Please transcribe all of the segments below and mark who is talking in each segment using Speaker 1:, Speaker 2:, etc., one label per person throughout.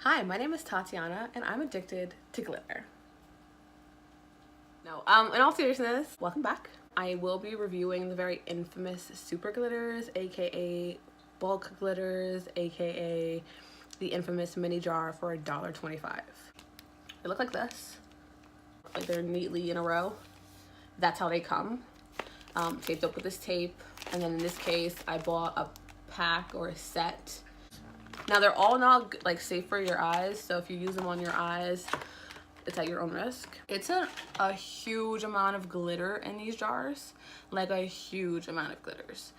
Speaker 1: Hi, my name is Tatiana and I'm addicted to glitter. No, in all seriousness, welcome back. I will be reviewing the very infamous super glitters, aka bulk glitters, aka the infamous mini jar for $1.25. They look like this. Like they're neatly in a row. That's how they come. Taped up with this tape. And then in this case, I bought a pack or a set. Now they're all not like safe for your eyes, so if you use them on your eyes, it's at your own risk. It's a huge amount of glitter in these jars, like a huge amount of glitters.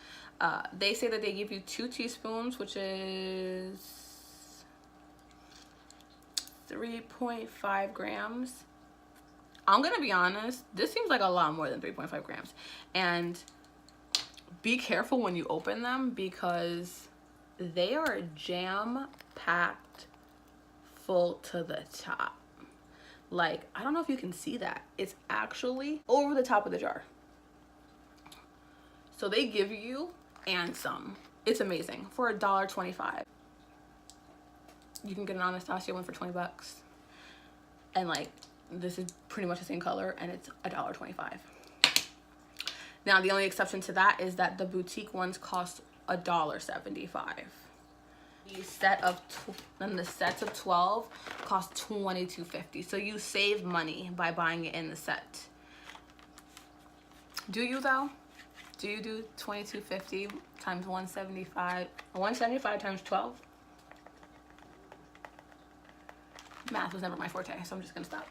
Speaker 1: They say that they give you 2 teaspoons, which is 3.5 grams. I'm gonna be honest, this seems like a lot more than 3.5 grams. And be careful when you open them because they are jam-packed full to the top. Like, I don't know if you can see that. It's actually over the top of the jar. So they give you and some. It's amazing for $1.25. You can get an Anastasia one for 20 bucks. And like, this is pretty much the same color and it's $1.25. Now, the only exception to that is that the boutique ones cost $1.75. The sets of 12 cost $22.50. So you save money by buying it in the set. Do you though? Do you do $22.50 times 175? 175 times 12? Math was never my forte, so I'm just gonna stop.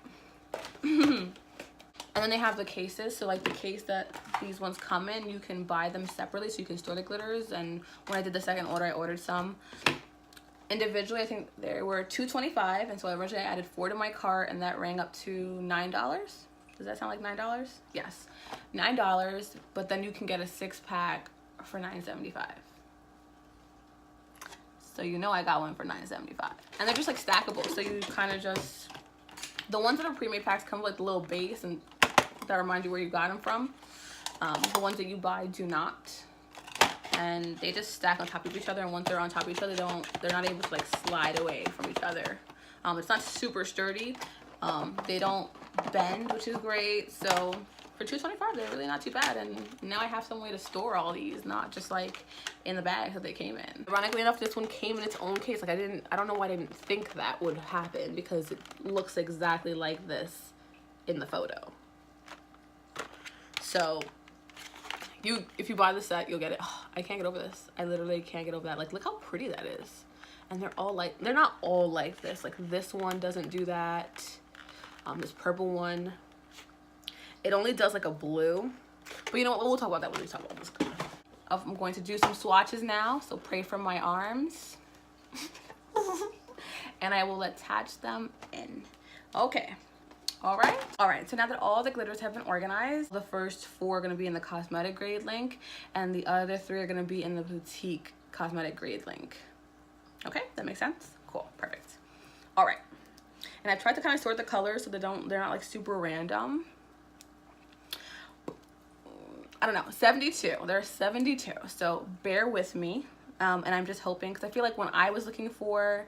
Speaker 1: And then they have the cases, so like the case that these ones come in, you can buy them separately so you can store the glitters. And when I did the second order, I ordered some individually. I think there were $2.25, and so originally I added 4 to my cart, and that rang up to $9. Does that sound like $9? Yes, $9. But then you can get a 6-pack for $9.75. So you know I got one for $9.75, and they're just like stackable. So you kind of just, the ones that are pre-made packs come with like the little base and that remind you where you got them from. The ones that you buy do not, and they just stack on top of each other. And once they're on top of each other, they're not able to like slide away from each other. It's not super sturdy. They don't bend, which is great. So for $2.25, they're really not too bad. And now I have some way to store all these, not just like in the bag that they came in. Ironically enough, this one came in its own case. Like I don't know why I didn't think that would happen, because it looks exactly like this in the photo. So if you buy the set, you'll get it. Oh, I can't get over this. I literally can't get over that. Like, look how pretty that is. And they're not all like this. Like this one doesn't do that. This purple one, it only does like a blue. But you know what? We'll talk about that when we talk about this color. I'm going to do some swatches now, so pray for my arms. And I will attach them in. Okay. All right, so now that all the glitters have been organized, the first 4 are going to be in the cosmetic grade link, and the other 3 are going to be in the boutique cosmetic grade link. Okay, that makes sense? Cool, perfect. All right, and I've tried to kind of sort the colors so they're not like super random. I don't know, 72. There are 72, so bear with me. And I'm just hoping, because I feel like when I was looking for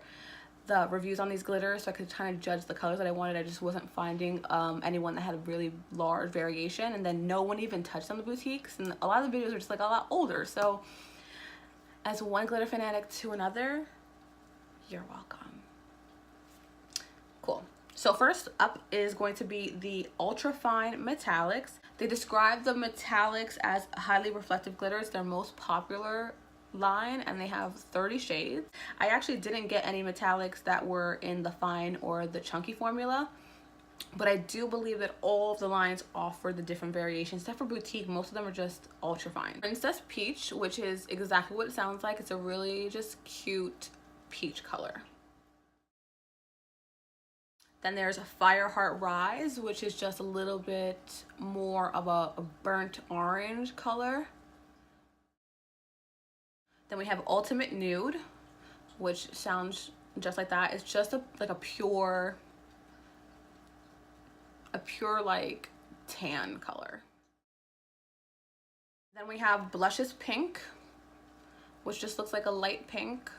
Speaker 1: the reviews on these glitters so I could kind of judge the colors that I wanted, I just wasn't finding anyone that had a really large variation. And then no one even touched on the boutiques, and a lot of the videos are just like a lot older. So as one glitter fanatic to another, you're welcome. Cool. So first up is going to be the ultra fine metallics. They describe the metallics as highly reflective glitters. Their most popular line, and they have 30 shades. I actually didn't get any metallics that were in the fine or the chunky formula, but I do believe that all of the lines offer the different variations. Except for boutique, most of them are just ultra fine. Princess Peach, which is exactly what it sounds like. It's a really just cute peach color. Then there's a Fireheart Rise, which is just a little bit more of a burnt orange color. Then we have Ultimate Nude, which sounds just like that. It's just like a pure like tan color. Then we have Blushes Pink, which just looks like a light pink.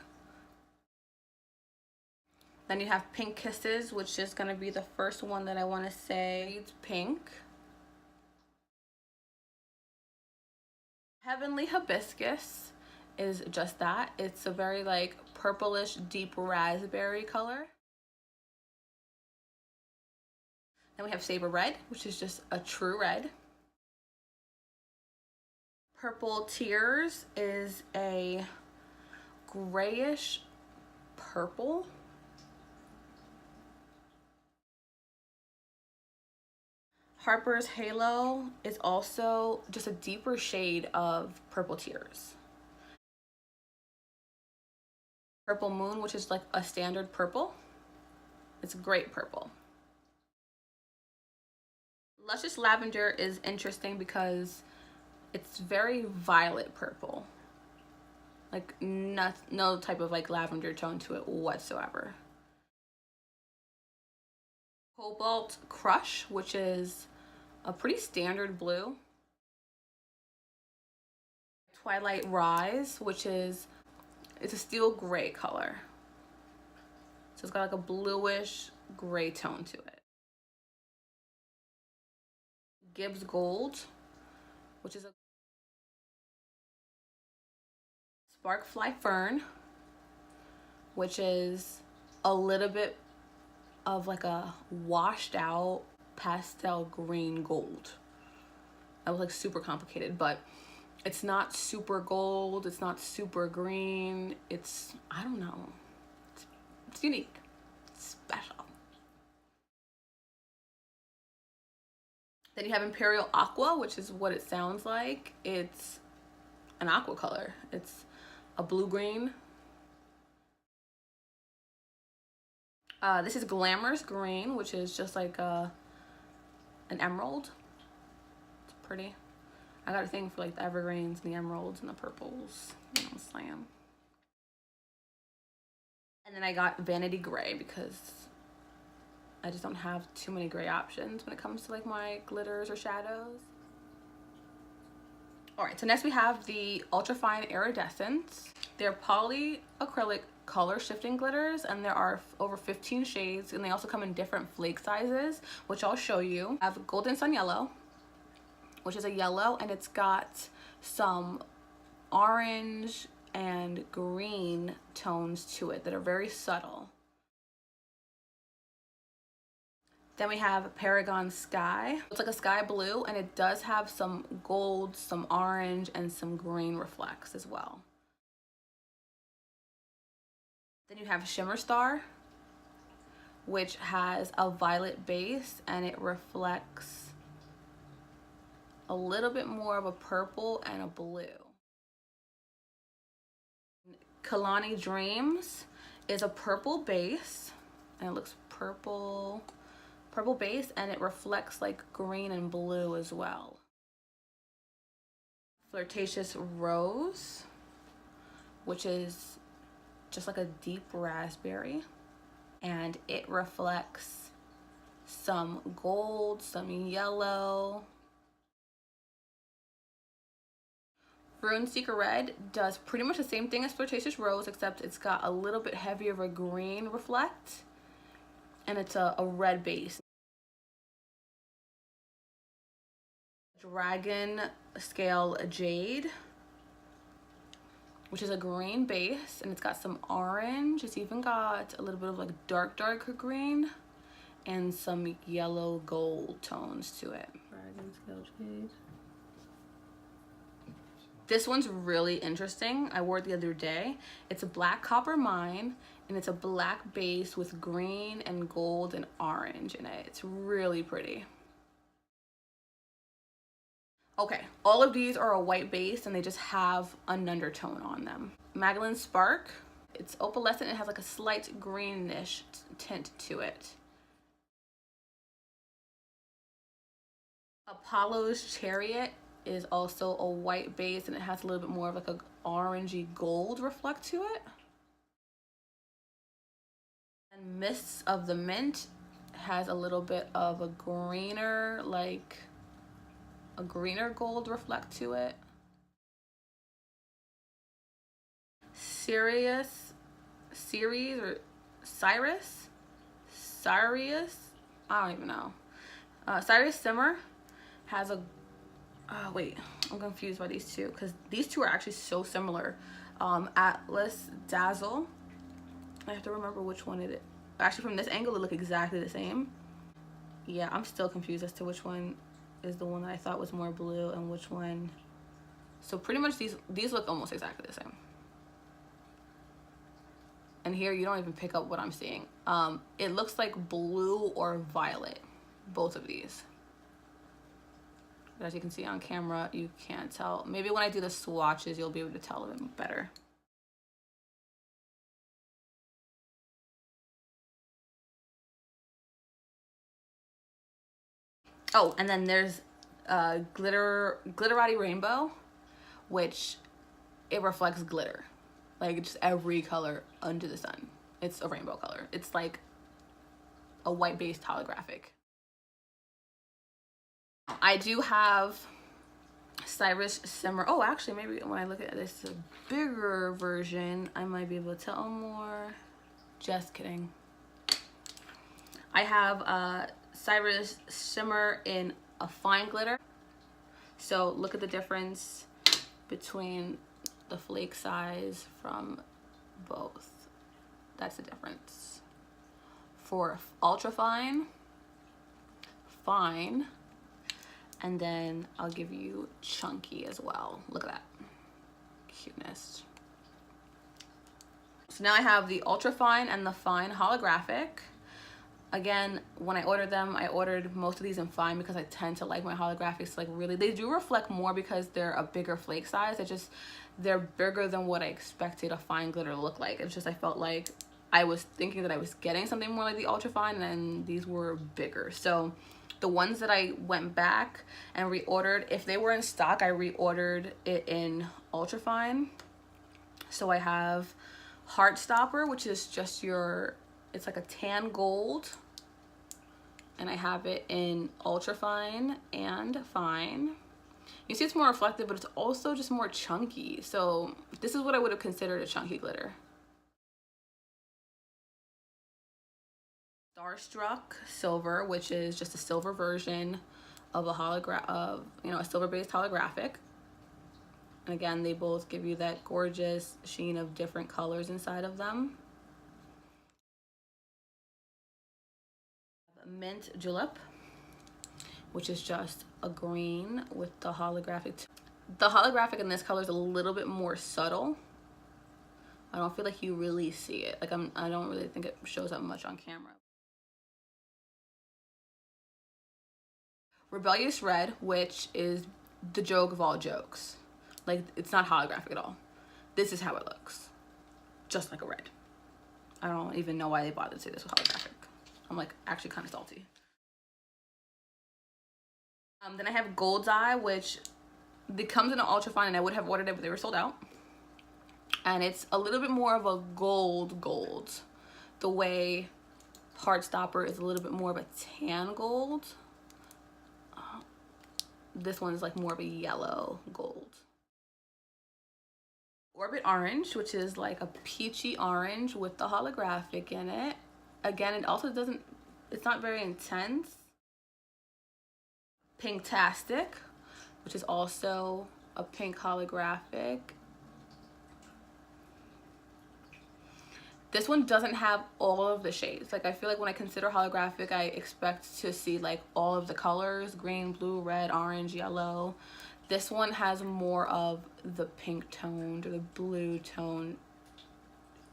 Speaker 1: Then you have Pink Kisses, which is going to be the first one that I want to say. It's pink. Heavenly Hibiscus is just that. It's a very like purplish deep raspberry color. Then we have Saber Red, which is just a true red. Purple Tears is a grayish purple. Harper's Halo is also just a deeper shade of Purple Tears. Purple Moon, which is like a standard purple. It's a great purple. Luscious Lavender is interesting because it's very violet purple. Like no type of like lavender tone to it whatsoever. Cobalt Crush, which is a pretty standard blue. Twilight Rise, which is, it's a steel gray color. So it's got like a bluish gray tone to it. Gibbs Gold, which is a Sparkfly Fern, which is a little bit of like a washed out pastel green gold. That was like super complicated, but it's not super gold, it's not super green, it's, I don't know, it's unique, it's special. Then you have Imperial Aqua, which is what it sounds like. It's an aqua color. It's a blue-green. This is Glamorous Green, which is just like an emerald. It's pretty. I got a thing for like the evergreens and the emeralds and the purples. You know what I'm saying? And then I got Vanity Gray because I just don't have too many gray options when it comes to like my glitters or shadows. All right, so next we have the Ultrafine Iridescent. They're polyacrylic color shifting glitters, and there are over 15 shades, and they also come in different flake sizes, which I'll show you. I have Golden Sun Yellow, which is a yellow, and it's got some orange and green tones to it that are very subtle. Then we have Paragon Sky. It's like a sky blue, and it does have some gold, some orange, and some green reflects as well. Then you have Shimmer Star, which has a violet base, and it reflects a little bit more of a purple and a blue. Kalani Dreams is a purple base, and it looks purple base, and it reflects like green and blue as well. Flirtatious Rose, which is just like a deep raspberry, and it reflects some gold, some yellow. Rune Seeker Red does pretty much the same thing as Flirtatious Rose, except it's got a little bit heavier of a green reflect, and it's a red base. Dragon Scale Jade, which is a green base, and it's got some orange. It's even got a little bit of like darker green and some yellow gold tones to it. Dragon Scale Jade. This one's really interesting. I wore it the other day. It's a black copper mine, and it's a black base with green and gold and orange in it. It's really pretty. Okay, all of these are a white base, and they just have an undertone on them. Magdalene Spark, it's opalescent. It has like a slight greenish tint to it. Apollo's Chariot is also a white base, and it has a little bit more of like a orangey gold reflect to it. And Mists of the Mint has a little bit of a greener, like a greener gold reflect to it. Sirius, I don't even know. Sirius Simmer has a, wait, I'm confused by these two because these two are actually so similar. Atlas Dazzle, I have to remember which one it is. Actually, from this angle, they look exactly the same. Yeah, I'm still confused as to which one is the one that I thought was more blue and which one. So pretty much these look almost exactly the same. And here you don't even pick up what I'm seeing. It looks like blue or violet, both of these. But as you can see on camera, you can't tell. Maybe when I do the swatches, you'll be able to tell them better. Oh, and then there's Glitterati Rainbow, which it reflects glitter. Like just every color under the sun. It's a rainbow color. It's like a white based holographic. I do have Cyrus Simmer. Oh, actually, maybe when I look at this a bigger version, I might be able to tell more. Just kidding. I have Cyrus Shimmer in a fine glitter. So look at the difference between the flake size from both. That's the difference. For ultra fine, fine, and then I'll give you chunky as well. Look at that cuteness. So now I have the ultra fine and the fine holographic. Again, when I ordered them, I ordered most of these in fine because I tend to like my holographics. Like really, they do reflect more because they're a bigger flake size. They're bigger than what I expected a fine glitter to look like. It's just I felt like I was thinking that I was getting something more like the ultra fine, and then these were bigger. So the ones that I went back and reordered, if they were in stock, I reordered it in ultra fine. So I have Heartstopper, which is just it's like a tan gold, and I have it in ultra fine and fine. You see it's more reflective, but it's also just more chunky. So this is what I would have considered a chunky glitter. Starstruck Silver, which is just a silver version of a a silver based holographic. And again, they both give you that gorgeous sheen of different colors inside of them. Mint Julep, which is just a green with the holographic. The holographic in this color is a little bit more subtle. I don't feel like you really see it. Like I don't really think it shows up much on camera. Rebellious Red, which is the joke of all jokes. Like it's not holographic at all. This is how it looks. Just like a red. I don't even know why they bothered to say this was holographic. I'm like actually kind of salty. Then I have Gold's Eye, which it comes in an ultra fine, and I would have ordered it, but they were sold out. And it's a little bit more of a gold, the way Heartstopper is a little bit more of a tan gold. This one is like more of a yellow gold. Orbit Orange, which is like a peachy orange with the holographic in it. Again, it also it's not very intense. Pinktastic, which is also a pink holographic. This one doesn't have all of the shades. Like I feel like when I consider holographic, I expect to see like all of the colors: green, blue, red, orange, yellow. This one has more of the pink toned or the blue tone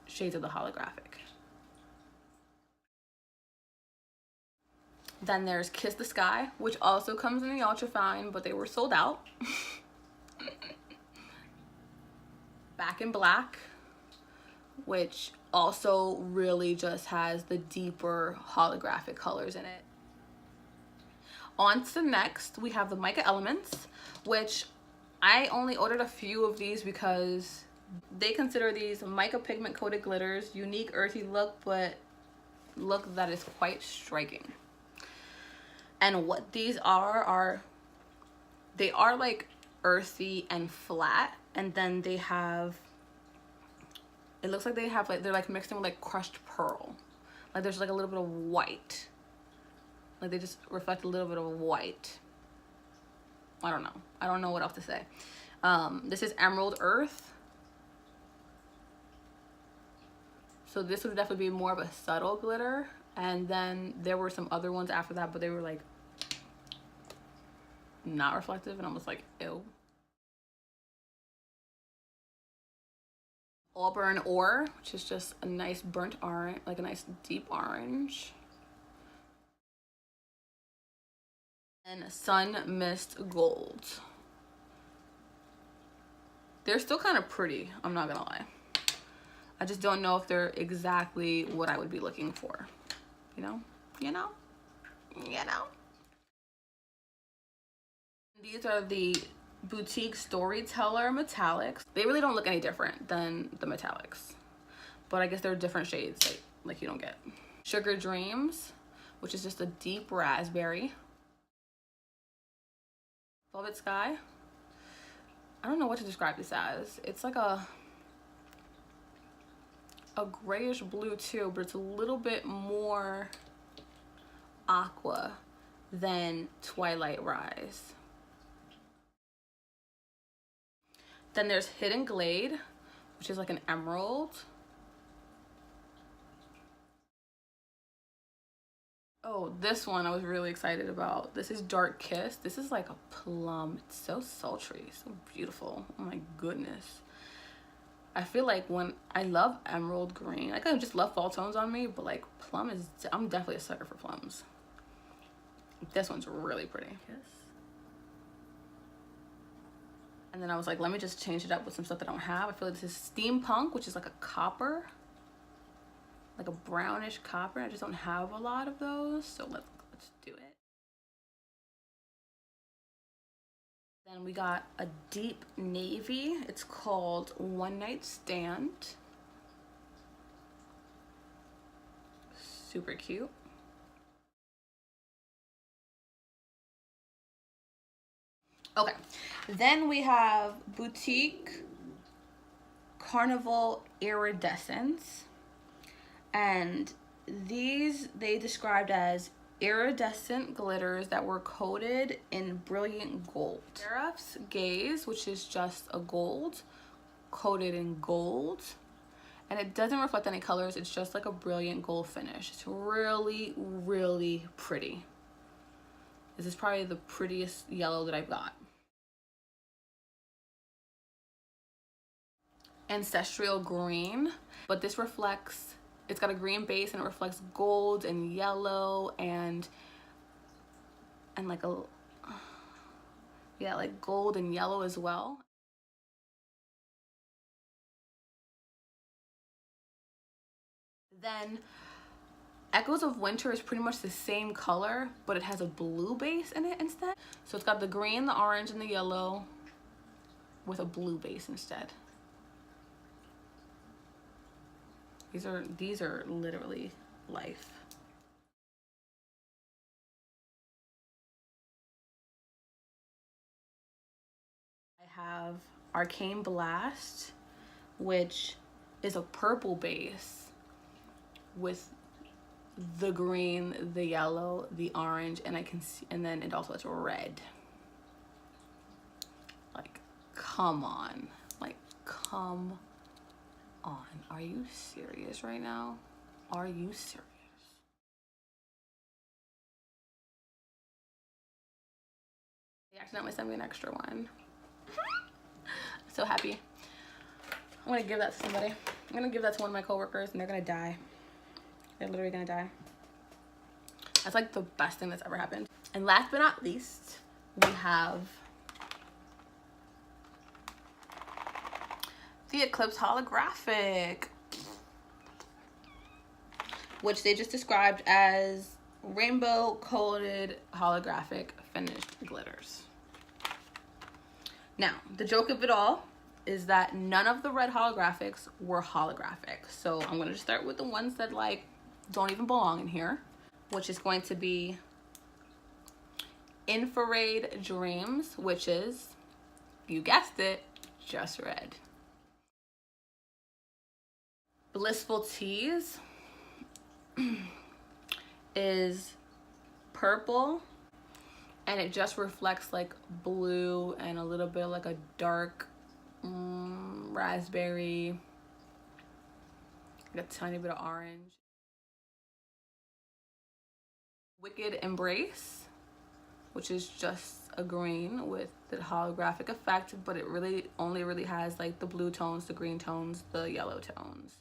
Speaker 1: shades of the holographic. Then there's Kiss the Sky, which also comes in the ultra fine, but they were sold out. Back in Black, which also really just has the deeper holographic colors in it. On to the next, we have the Mica Elements, which I only ordered a few of these because they consider these mica pigment coated glitters, unique earthy look, but look that is quite striking. And what these are they are like earthy and flat, and then it looks like they're like mixed in with like crushed pearl. Like there's like a little bit of white. Like they just reflect a little bit of white. I don't know. I don't know what else to say. This is Emerald Earth. So this would definitely be more of a subtle glitter. And then there were some other ones after that, but they were like not reflective, and I was like, ew. Auburn Ore, which is just a nice burnt orange, like a nice deep orange. And Sun Mist Gold. They're still kind of pretty, I'm not gonna lie. I just don't know if they're exactly what I would be looking for. You know? You know? You know? These are the Boutique Storyteller Metallics. They really don't look any different than the metallics, but I guess they're different shades, like you don't get. Sugar Dreams, which is just a deep raspberry. Velvet Sky. I don't know what to describe this as. It's like a grayish blue too, but it's a little bit more aqua than Twilight Rise. Then there's Hidden Glade, which is like an emerald. Oh, this one I was really excited about. This is Dark Kiss. This is like a plum. It's so sultry, so beautiful. Oh my goodness. I feel like when I love emerald green, like I just love fall tones on me, but like plum is, I'm definitely a sucker for plums. This one's really pretty. Yes. And then I was like, let me just change it up with some stuff that I don't have. I feel like this is Steampunk, which is like a copper, like a brownish copper. I just don't have a lot of those, so let's do it. Then we got a deep navy. It's called One Night Stand. Super cute. Okay, then we have Boutique Carnival Iridescence, and these they described as iridescent glitters that were coated in brilliant gold. Seraph's Gaze, which is just a gold coated in gold, and it doesn't reflect any colors. It's just like a brilliant gold finish. It's really, really pretty. This is probably the prettiest yellow that I've got. Ancestral Green, but this reflects, it's got a green base and it reflects gold and yellow and like a, yeah, like gold and yellow as well. Then Echoes of Winter is pretty much the same color, but it has a blue base in it instead. So it's got the green, the orange, and the yellow with a blue base instead. These are literally life. I have Arcane Blast, which is a purple base with the green, the yellow, the orange, and I can see, and then it also has red. Like, come on. Like, come on. Are you serious right now? Are you serious? They accidentally sent me an extra one. I'm so happy. I'm gonna give that to somebody. I'm gonna give that to one of my coworkers and they're gonna die. They're literally gonna die. That's like the best thing that's ever happened. And last but not least, we have the Eclipse Holographic, which they just described as rainbow coated holographic finished glitters. Now, the joke of it all is that none of the red holographics were holographic. So I'm gonna just start with the ones that like don't even belong in here, which is going to be Infrared Dreams, which is, you guessed it, just red. Blissful Tease, is purple, and it just reflects like blue and a little bit of like a dark raspberry, like a tiny bit of orange. Wicked Embrace, which is just a green with the holographic effect, but it really only really has like the blue tones, the green tones, the yellow tones.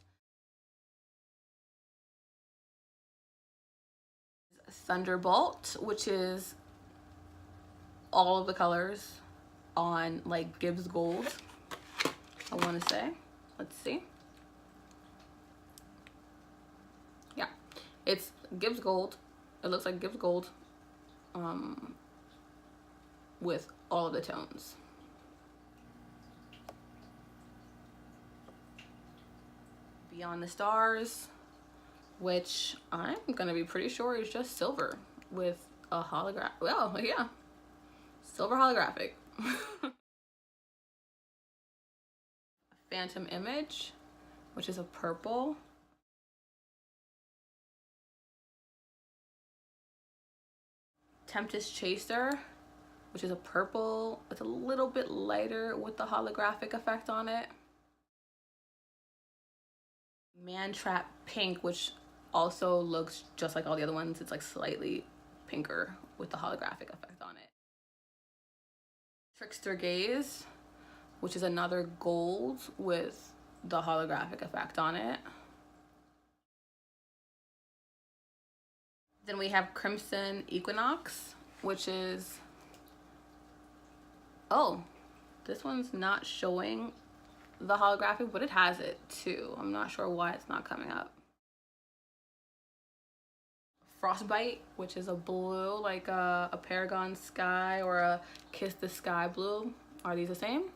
Speaker 1: Thunderbolt, which is all of the colors on like Gibbs Gold, I want to say. Let's see. Yeah, it's Gibbs Gold. It looks like Gibbs Gold with all of the tones. Beyond the Stars, which I'm gonna be pretty sure is just silver with a holograph. Well, yeah, silver holographic. Phantom Image, which is a purple. Tempest Chaser, which is a purple. It's a little bit lighter with the holographic effect on it. Mantrap Pink, which also looks just like all the other ones. It's like slightly pinker with the holographic effect on it. Trickster Gaze, which is another gold with the holographic effect on it. Then we have Crimson Equinox, which is, oh, this one's not showing the holographic, but it has it too. I'm not sure why it's not coming up. Frostbite, which is a blue, like a Paragon Sky or a Kiss the Sky blue. Are these the same?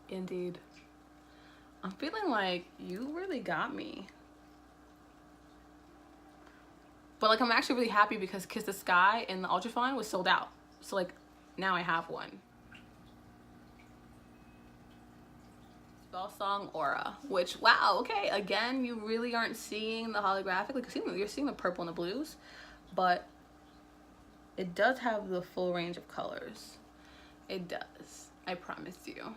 Speaker 1: Indeed. I'm feeling like you really got me. But like I'm actually really happy because Kiss the Sky in the Ultrafine was sold out. So like now I have one. Spell Song Aura, which, wow, okay, again, you really aren't seeing the holographic. Like you're seeing the purple and the blues, but it does have the full range of colors. It does, I promise you.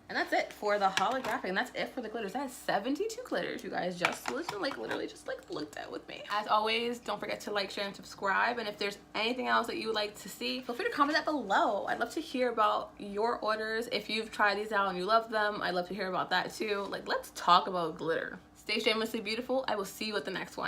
Speaker 1: And that's it for the holographic, and that's it for the glitters. That is 72 glitters, you guys. Just listen, like literally just like looked at with me. As always, don't forget to like, share, and subscribe. And if there's anything else that you would like to see, feel free to comment that below. I'd love to hear about your orders. If you've tried these out and you love them, I'd love to hear about that too. Like, let's talk about glitter. Stay shamelessly beautiful. I will see you at the next one.